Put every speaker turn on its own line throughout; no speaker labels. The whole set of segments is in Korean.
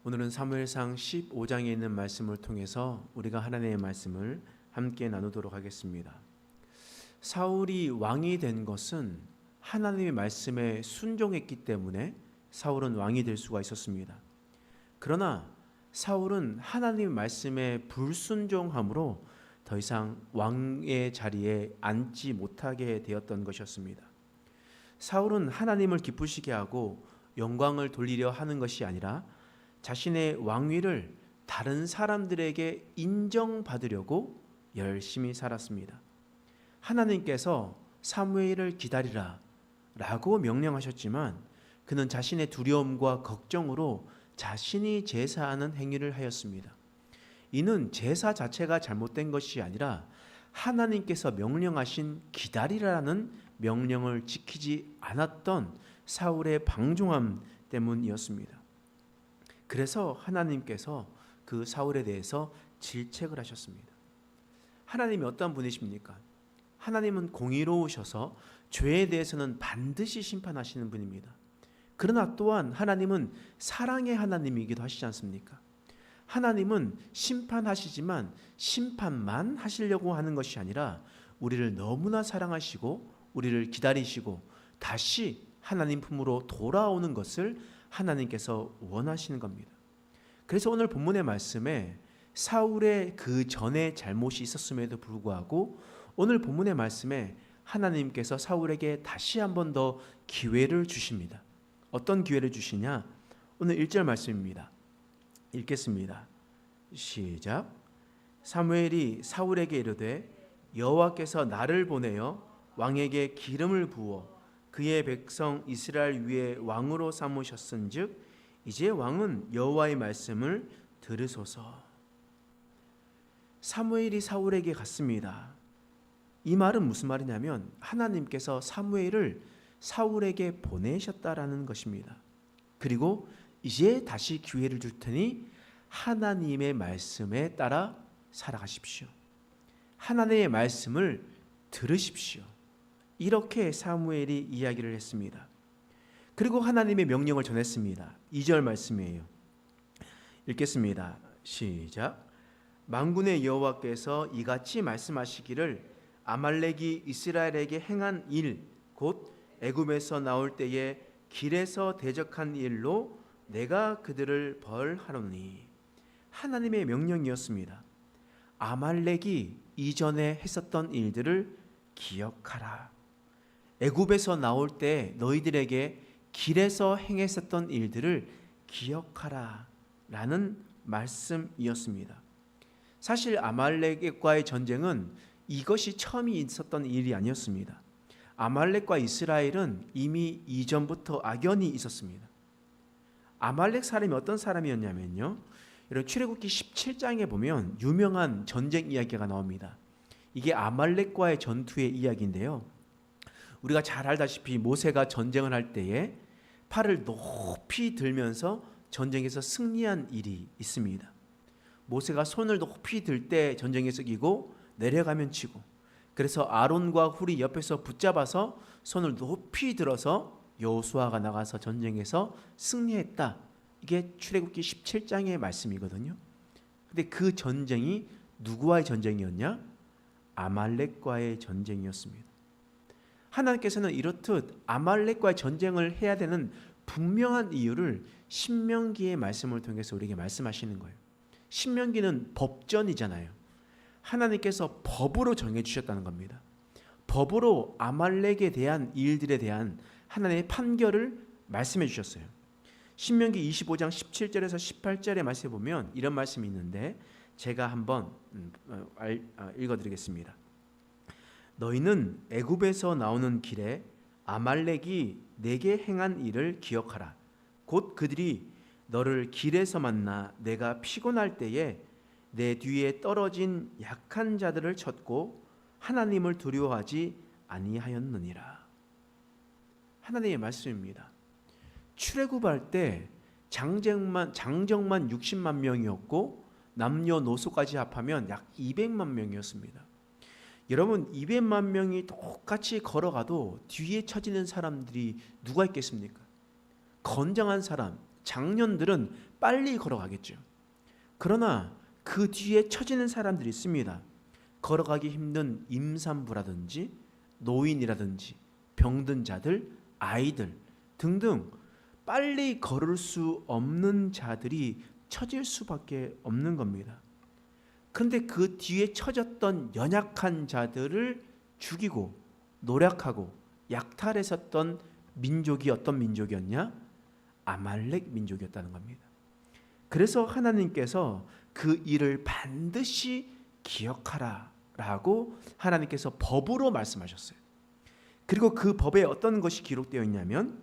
오늘은 사무엘상 15장에 있는 말씀을 통해서 우리가 하나님의 말씀을 함께 나누도록 하겠습니다. 사울이 왕이 된 것은 하나님의 말씀에 순종했기 때문에 사울은 왕이 될 수가 있었습니다. 그러나 사울은 하나님의 말씀에 불순종함으로 더 이상 왕의 자리에 앉지 못하게 되었던 것이었습니다. 사울은 하나님을 기쁘시게 하고 영광을 돌리려 하는 것이 아니라 자신의 왕위를 다른 사람들에게 인정받으려고 열심히 살았습니다. 하나님께서 사무엘을 기다리라 라고 명령하셨지만 그는 자신의 두려움과 걱정으로 자신이 제사하는 행위를 하였습니다. 이는 제사 자체가 잘못된 것이 아니라 하나님께서 명령하신 기다리라는 명령을 지키지 않았던 사울의 방종함 때문이었습니다. 그래서 하나님께서 그 사울에 대해서 질책을 하셨습니다. 하나님이 어떤 분이십니까? 하나님은 공의로우셔서 죄에 대해서는 반드시 심판하시는 분입니다. 그러나 또한 하나님은 사랑의 하나님이기도 하시지 않습니까? 하나님은 심판하시지만 심판만 하시려고 하는 것이 아니라 우리를 너무나 사랑하시고 우리를 기다리시고 다시 하나님 품으로 돌아오는 것을 하나님께서 원하시는 겁니다. 그래서 오늘 본문의 말씀에 사울의 그 전에 잘못이 있었음에도 불구하고 오늘 본문의 말씀에 하나님께서 사울에게 다시 한 번 더 기회를 주십니다. 어떤 기회를 주시냐? 오늘 1절 말씀입니다. 읽겠습니다. 시작. 사무엘이 사울에게 이르되 여호와께서 나를 보내어 왕에게 기름을 부어 그의 백성 이스라엘 위에 왕으로 삼으셨은즉 이제 왕은 여호와의 말씀을 들으소서. 사무엘이 사울에게 갔습니다. 이 말은 무슨 말이냐면 하나님께서 사무엘을 사울에게 보내셨다라는 것입니다. 그리고 이제 다시 기회를 줄 테니 하나님의 말씀에 따라 살아가십시오. 하나님의 말씀을 들으십시오. 이렇게 사무엘이 이야기를 했습니다. 그리고 하나님의 명령을 전했습니다. 2절 말씀이에요. 읽겠습니다. 시작. 만군의 여호와께서 이같이 말씀하시기를 아말렉이 이스라엘에게 행한 일 곧 애굽에서 나올 때에 길에서 대적한 일로 내가 그들을 벌하노니. 하나님의 명령이었습니다. 아말렉이 이전에 했었던 일들을 기억하라. 애굽에서 나올 때 너희들에게 길에서 행했었던 일들을 기억하라 라는 말씀이었습니다. 사실 아말렉과의 전쟁은 이것이 처음이 있었던 일이 아니었습니다. 아말렉과 이스라엘은 이미 이전부터 악연이 있었습니다. 아말렉 사람이 어떤 사람이었냐면요, 이런 출애굽기 17장에 보면 유명한 전쟁 이야기가 나옵니다. 이게 아말렉과의 전투의 이야기인데요, 우리가 잘 알다시피 모세가 전쟁을 할 때에 팔을 높이 들면서 전쟁에서 승리한 일이 있습니다. 모세가 손을 높이 들 때 전쟁에서 이기고 내려가면 지고, 그래서 아론과 훌이 옆에서 붙잡아서 손을 높이 들어서 여호수아가 나가서 전쟁에서 승리했다. 이게 출애굽기 17장의 말씀이거든요. 근데 그 전쟁이 누구와의 전쟁이었냐? 아말렉과의 전쟁이었습니다. 하나님께서는 이렇듯 아말렉과의 전쟁을 해야 되는 분명한 이유를 신명기의 말씀을 통해서 우리에게 말씀하시는 거예요. 신명기는 법전이잖아요. 하나님께서 법으로 정해주셨다는 겁니다. 법으로 아말렉에 대한 일들에 대한 하나님의 판결을 말씀해 주셨어요. 신명기 25장 17절에서 18절의 말씀에 보면 이런 말씀이 있는데 제가 한번 읽어드리겠습니다. 너희는 애굽에서 나오는 길에 아말렉이 내게 행한 일을 기억하라. 곧 그들이 너를 길에서 만나 내가 피곤할 때에 내 뒤에 떨어진 약한 자들을 쳤고 하나님을 두려워하지 아니하였느니라. 하나님의 말씀입니다. 출애굽할 때 장정만 60만 명이었고 남녀노소까지 합하면 약 200만 명이었습니다. 여러분, 200만 명이 똑같이 걸어가도 뒤에 처지는 사람들이 누가 있겠습니까? 건장한 사람, 장년들은 빨리 걸어가겠죠. 그러나 그 뒤에 처지는 사람들이 있습니다. 걸어가기 힘든 임산부라든지 노인이라든지 병든 자들, 아이들 등등 빨리 걸을 수 없는 자들이 처질 수밖에 없는 겁니다. 그런데 그 뒤에 처졌던 연약한 자들을 죽이고 노략하고 약탈했었던 민족이 어떤 민족이었냐? 아말렉 민족이었다는 겁니다. 그래서 하나님께서 그 일을 반드시 기억하라 라고 하나님께서 법으로 말씀하셨어요. 그리고 그 법에 어떤 것이 기록되어 있냐면,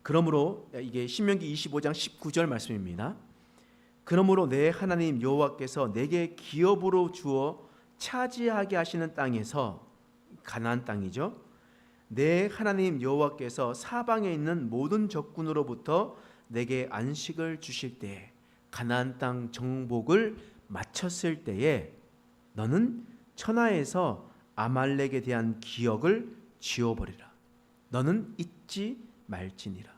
그러므로 이게 신명기 25장 19절 말씀입니다. 그러므로 내 하나님 여호와께서 내게 기업으로 주어 차지하게 하시는 땅에서, 가나안 땅이죠, 내 하나님 여호와께서 사방에 있는 모든 적군으로부터 내게 안식을 주실 때에, 가나안 땅 정복을 마쳤을 때에 너는 천하에서 아말렉에 대한 기억을 지워버리라. 너는 잊지 말지니라.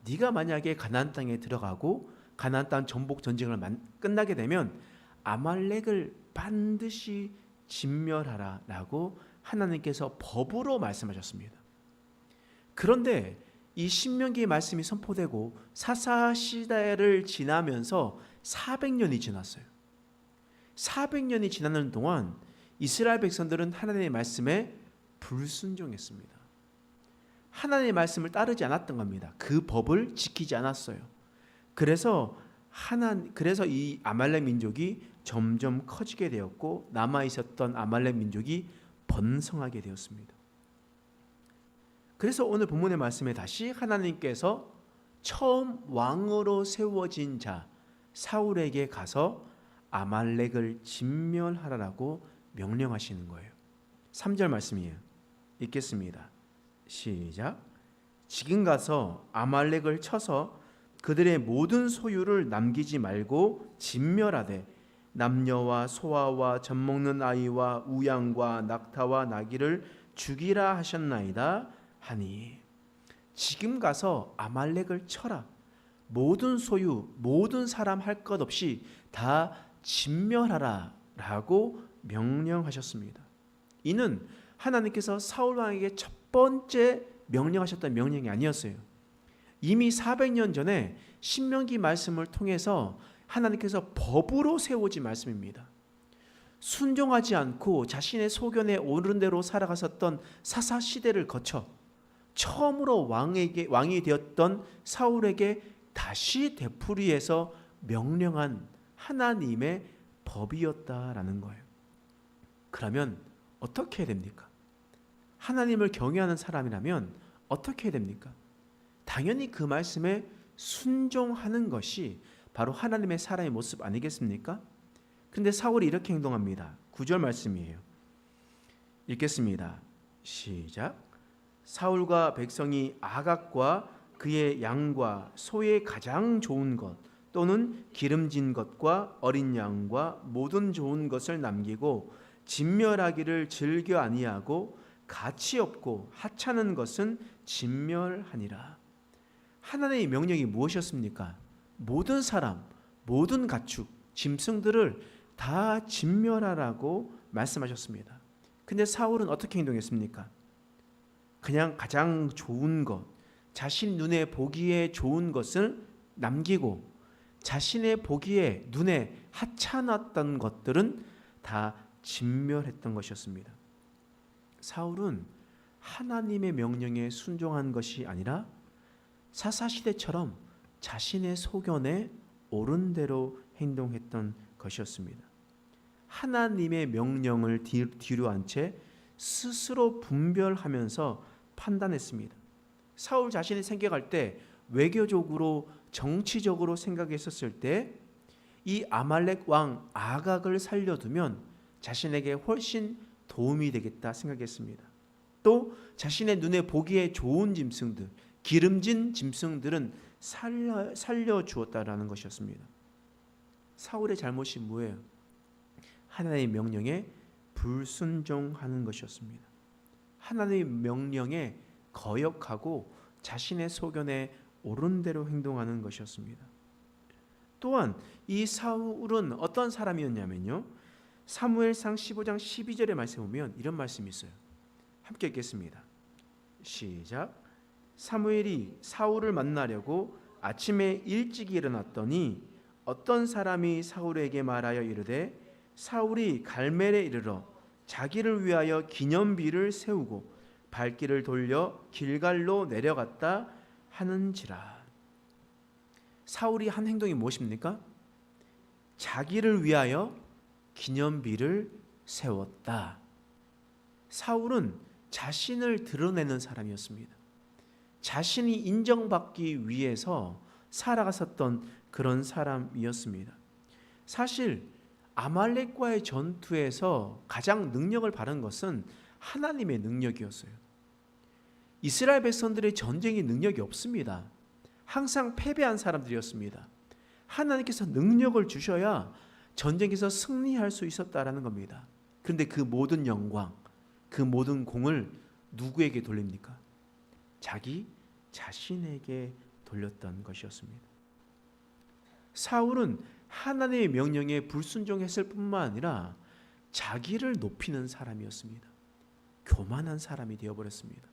네가 만약에 가나안 땅에 들어가고 가나안 땅 정복 전쟁을 끝나게 되면 아말렉을 반드시 진멸하라 라고 하나님께서 법으로 말씀하셨습니다. 그런데 이 신명기의 말씀이 선포되고 사사시대를 지나면서 400년이 지났어요. 400년이 지나는 동안 이스라엘 백성들은 하나님의 말씀에 불순종했습니다. 하나님의 말씀을 따르지 않았던 겁니다. 그 법을 지키지 않았어요. 그래서 이 아말렉 민족이 점점 커지게 되었고 남아 있었던 아말렉 민족이 번성하게 되었습니다. 그래서 오늘 본문의 말씀에 다시 하나님께서 처음 왕으로 세워진 자 사울에게 가서 아말렉을 진멸하라고 명령하시는 거예요. 3절 말씀이에요. 읽겠습니다. 시작. 지금 가서 아말렉을 쳐서 그들의 모든 소유를 남기지 말고 진멸하되 남녀와 소아와 젖먹는 아이와 우양과 낙타와 나귀를 죽이라 하셨나이다 하니, 지금 가서 아말렉을 쳐라. 모든 소유, 모든 사람 할 것 없이 다 진멸하라 라고 명령하셨습니다. 이는 하나님께서 사울 왕에게 첫 번째 명령하셨던 명령이 아니었어요. 이미 400년 전에 신명기 말씀을 통해서 하나님께서 법으로 세워진 말씀입니다. 순종하지 않고 자신의 소견에 오른 대로 살아갔었던 사사 시대를 거쳐 처음으로 왕이 되었던 사울에게 다시 되풀이해서 명령한 하나님의 법이었다라는 거예요. 그러면 어떻게 해야 됩니까? 하나님을 경외하는 사람이라면 어떻게 해야 됩니까? 당연히 그 말씀에 순종하는 것이 바로 하나님의 사람의 모습 아니겠습니까? 그런데 사울이 이렇게 행동합니다. 9절 말씀이에요. 읽겠습니다. 시작. 사울과 백성이 아각과 그의 양과 소의 가장 좋은 것 또는 기름진 것과 어린 양과 모든 좋은 것을 남기고 진멸하기를 즐겨 아니하고 가치 없고 하찮은 것은 진멸하니라. 하나님의 명령이 무엇이었습니까? 모든 사람, 모든 가축, 짐승들을 다 진멸하라고 말씀하셨습니다. 근데 사울은 어떻게 행동했습니까? 그냥 가장 좋은 것, 자신 눈에 보기에 좋은 것을 남기고 자신의 보기에 눈에 하찮았던 것들은 다 진멸했던 것이었습니다. 사울은 하나님의 명령에 순종한 것이 아니라 사사시대처럼 자신의 소견에 옳은 대로 행동했던 것이었습니다. 하나님의 명령을 뒤로 한 채 스스로 분별하면서 판단했습니다. 사울 자신이 생각할 때 외교적으로 정치적으로 생각했었을 때 이 아말렉 왕 아각을 살려두면 자신에게 훨씬 도움이 되겠다 생각했습니다. 또 자신의 눈에 보기에 좋은 짐승들, 기름진 짐승들은 살려주었다라는 것이었습니다. 사울의 잘못이 뭐예요? 하나님의 명령에 불순종하는 것이었습니다. 하나님의 명령에 거역하고 자신의 소견에 옳은 대로 행동하는 것이었습니다. 또한 이 사울은 어떤 사람이었냐면요, 사무엘상 15장 12절의 말씀에 보면 이런 말씀이 있어요. 함께 읽겠습니다. 시작. 사무엘이 사울을 만나려고 아침에 일찍 일어났더니 어떤 사람이 사울에게 말하여 이르되 사울이 갈멜에 이르러 자기를 위하여 기념비를 세우고 발길을 돌려 길갈로 내려갔다 하는지라. 사울이 한 행동이 무엇입니까? 자기를 위하여 기념비를 세웠다. 사울은 자신을 드러내는 사람이었습니다. 자신이 인정받기 위해서 살아갔었던 그런 사람이었습니다. 사실 아말렉과의 전투에서 가장 능력을 발휘한 것은 하나님의 능력이었어요. 이스라엘 백성들의 전쟁이 능력이 없습니다. 항상 패배한 사람들이었습니다. 하나님께서 능력을 주셔야 전쟁에서 승리할 수 있었다라는 겁니다. 그런데 그 모든 영광, 그 모든 공을 누구에게 돌립니까? 자기 자신에게 돌렸던 것이었습니다. 사울은 하나님의 명령에 불순종했을 뿐만 아니라 자기를 높이는 사람이었습니다. 교만한 사람이 되어버렸습니다.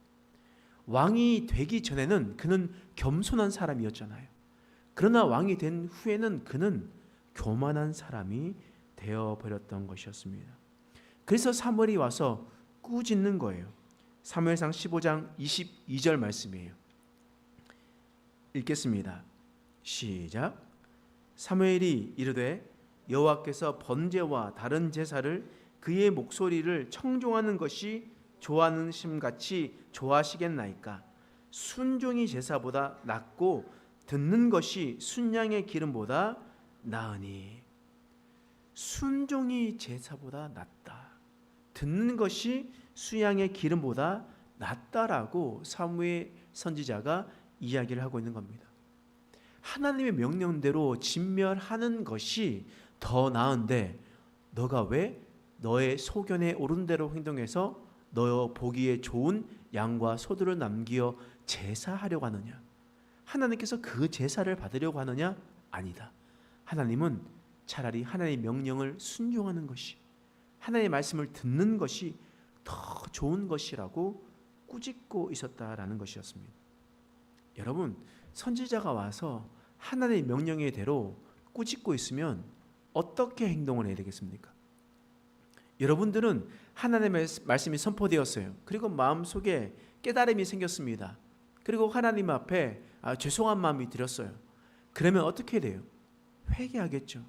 왕이 되기 전에는 그는 겸손한 사람이었잖아요. 그러나 왕이 된 후에는 그는 교만한 사람이 되어버렸던 것이었습니다. 그래서 사무엘이 와서 꾸짖는 거예요. 사무엘상 15장 22절 말씀이에요. 읽겠습니다. 시작. 사무엘이 이르되 여호와께서 번제와 다른 제사를 그의 목소리를 청종하는 것이 좋아하는 심같이 좋아하시겠나이까? 순종이 제사보다 낫고 듣는 것이 순양의 기름보다 나으니. 순종이 제사보다 낫다. 듣는 것이 수양의 기름보다 낫다라고 사무엘 선지자가 이야기를 하고 있는 겁니다. 하나님의 명령대로 진멸하는 것이 더 나은데 너가 왜 너의 소견에 옳은 대로 행동해서 너 보기에 좋은 양과 소들을 남기어 제사하려고 하느냐? 하나님께서 그 제사를 받으려고 하느냐? 아니다. 하나님은 차라리 하나님의 명령을 순종하는 것이, 하나님의 말씀을 듣는 것이 더 좋은 것이라고 꾸짖고 있었다라는 것이었습니다. 여러분, 선지자가 와서 하나님의 명령의 대로 꾸짖고 있으면 어떻게 행동을 해야 되겠습니까? 여러분들은 하나님의 말씀이 선포되었어요. 그리고 마음속에 깨달음이 생겼습니다. 그리고 하나님 앞에 죄송한 마음이 들었어요. 그러면 어떻게 돼요? 회개하겠죠.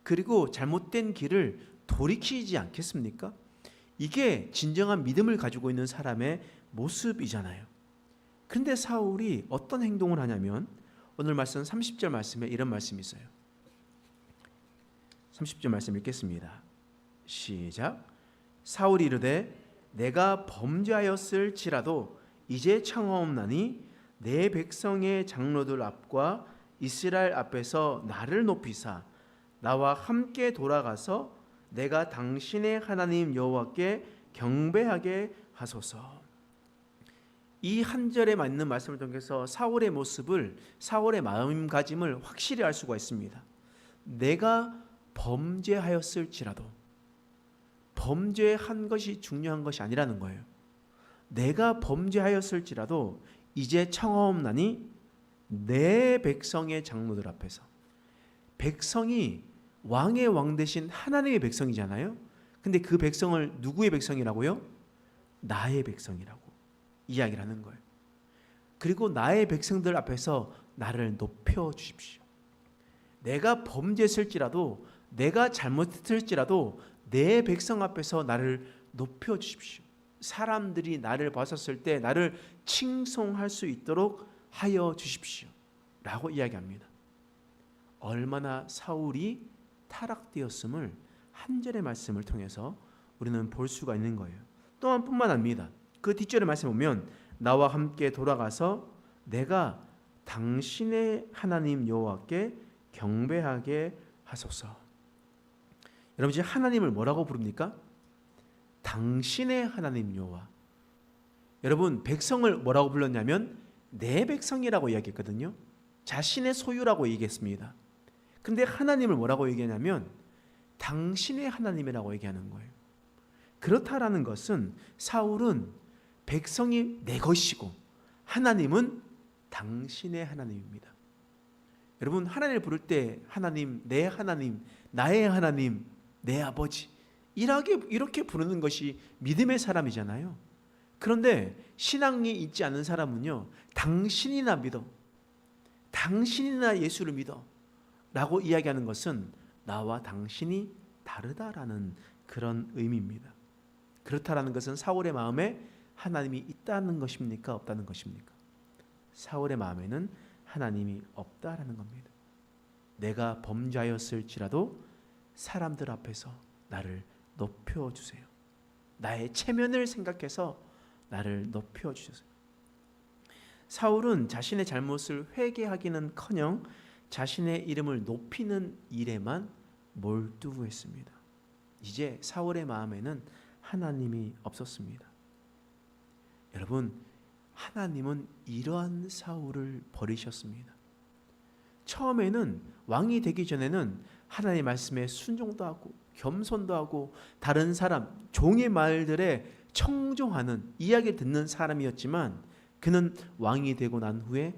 그리고 잘못된 길을 돌이키지 않겠습니까? 이게 진정한 믿음을 가지고 있는 사람의 모습이잖아요. 그런데 사울이 어떤 행동을 하냐면 오늘 말씀 30절 말씀에 이런 말씀이 있어요. 30절 말씀 읽겠습니다. 시작. 사울이 이르되 내가 범죄하였을지라도 이제 청하옵나니 내 백성의 장로들 앞과 이스라엘 앞에서 나를 높이사 나와 함께 돌아가서 내가 당신의 하나님 여호와께 경배하게 하소서. 이 한 절에 맞는 말씀을 통해서 사울의 모습을, 사울의 마음가짐을 확실히 알 수가 있습니다. 내가 범죄하였을지라도, 범죄한 것이 중요한 것이 아니라는 거예요. 내가 범죄하였을지라도 이제 청하옵나니 내 백성의 장로들 앞에서. 백성이 왕의 왕 대신 하나님의 백성이잖아요. 근데 그 백성을 누구의 백성이라고요? 나의 백성이라고 이야기를 하는 거예요. 그리고 나의 백성들 앞에서 나를 높여 주십시오. 내가 범죄했을지라도, 내가 잘못했을지라도 내 백성 앞에서 나를 높여 주십시오. 사람들이 나를 봤었을 때 나를 칭송할 수 있도록 하여 주십시오 라고 이야기합니다. 얼마나 사울이 타락되었음을 한 절의 말씀을 통해서 우리는 볼 수가 있는 거예요. 또한 뿐만 아닙니다. 그 뒷절의 말씀 보면 나와 함께 돌아가서 내가 당신의 하나님 여호와께 경배하게 하소서. 여러분, 지금 하나님을 뭐라고 부릅니까? 당신의 하나님 여호와. 여러분, 백성을 뭐라고 불렀냐면 내 백성이라고 이야기했거든요. 자신의 소유라고 얘기했습니다. 근데 하나님을 뭐라고 얘기하냐면 당신의 하나님이라고 얘기하는 거예요. 그렇다라는 것은 사울은 백성이 내 것이고 하나님은 당신의 하나님입니다. 여러분, 하나님을 부를 때 하나님, 내 하나님, 나의 하나님, 내 아버지 이렇게 부르는 것이 믿음의 사람이잖아요. 그런데 신앙이 있지 않은 사람은요, 당신이나 믿어, 당신이나 예수를 믿어 라고 이야기하는 것은 나와 당신이 다르다라는 그런 의미입니다. 그렇다라는 것은 사울의 마음에 하나님이 있다는 것입니까? 없다는 것입니까? 사울의 마음에는 하나님이 없다라는 겁니다. 내가 범죄하였을지라도 사람들 앞에서 나를 높여주세요. 나의 체면을 생각해서 나를 높여주세요. 사울은 자신의 잘못을 회개하기는커녕 자신의 이름을 높이는 일에만 몰두했습니다. 이제 사울의 마음에는 하나님이 없었습니다. 여러분, 하나님은 이러한 사울을 버리셨습니다. 처음에는 왕이 되기 전에는 하나님의 말씀에 순종도 하고 겸손도 하고 다른 사람, 종의 말들에 청종하는, 이야기를 듣는 사람이었지만 그는 왕이 되고 난 후에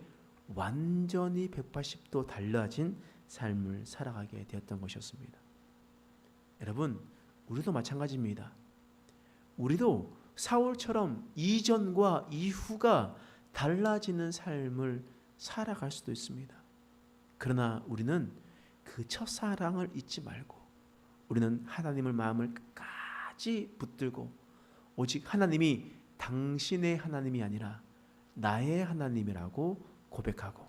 완전히 180도 달라진 삶을 살아가게 되었던 것이었습니다. 여러분, 우리도 마찬가지입니다. 우리도 사울처럼 이전과 이후가 달라지는 삶을 살아갈 수도 있습니다. 그러나 우리는 그 첫사랑을 잊지 말고 우리는 하나님을 마음을 끝까지 붙들고 오직 하나님이 당신의 하나님이 아니라 나의 하나님이라고 고백하고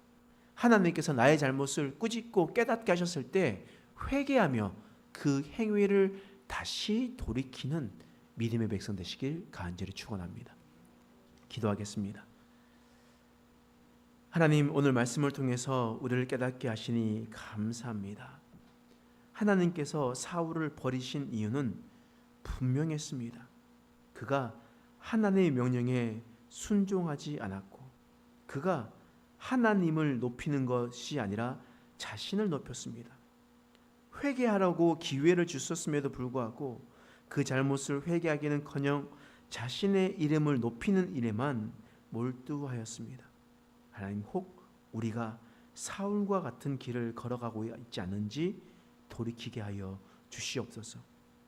하나님께서 나의 잘못을 꾸짖고 깨닫게 하셨을 때 회개하며 그 행위를 다시 돌이키는 믿음의 백성 되시길 간절히 축원합니다. 기도하겠습니다. 하나님, 오늘 말씀을 통해서 우리를 깨닫게 하시니 감사합니다. 하나님께서 사울을 버리신 이유는 분명했습니다. 그가 하나님의 명령에 순종하지 않았고 그가 하나님을 높이는 것이 아니라 자신을 높였습니다. 회개하라고 기회를 주셨음에도 불구하고 그 잘못을 회개하기는커녕 자신의 이름을 높이는 일에만 몰두하였습니다. 하나님, 혹 우리가 사울과 같은 길을 걸어가고 있지 않은지 돌이키게 하여 주시옵소서.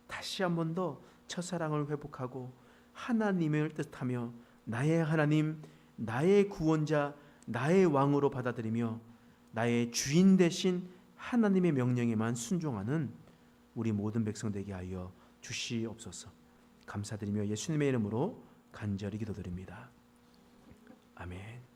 다시 한 번 더 첫사랑을 회복하고 하나님을 뜻하며 나의 하나님, 나의 구원자, 나의 왕으로 받아들이며 나의 주인 되신 하나님의 명령에만 순종하는 우리 모든 백성 되게 하여 주시옵소서. 감사드리며 예수님의 이름으로 간절히 기도드립니다. 아멘.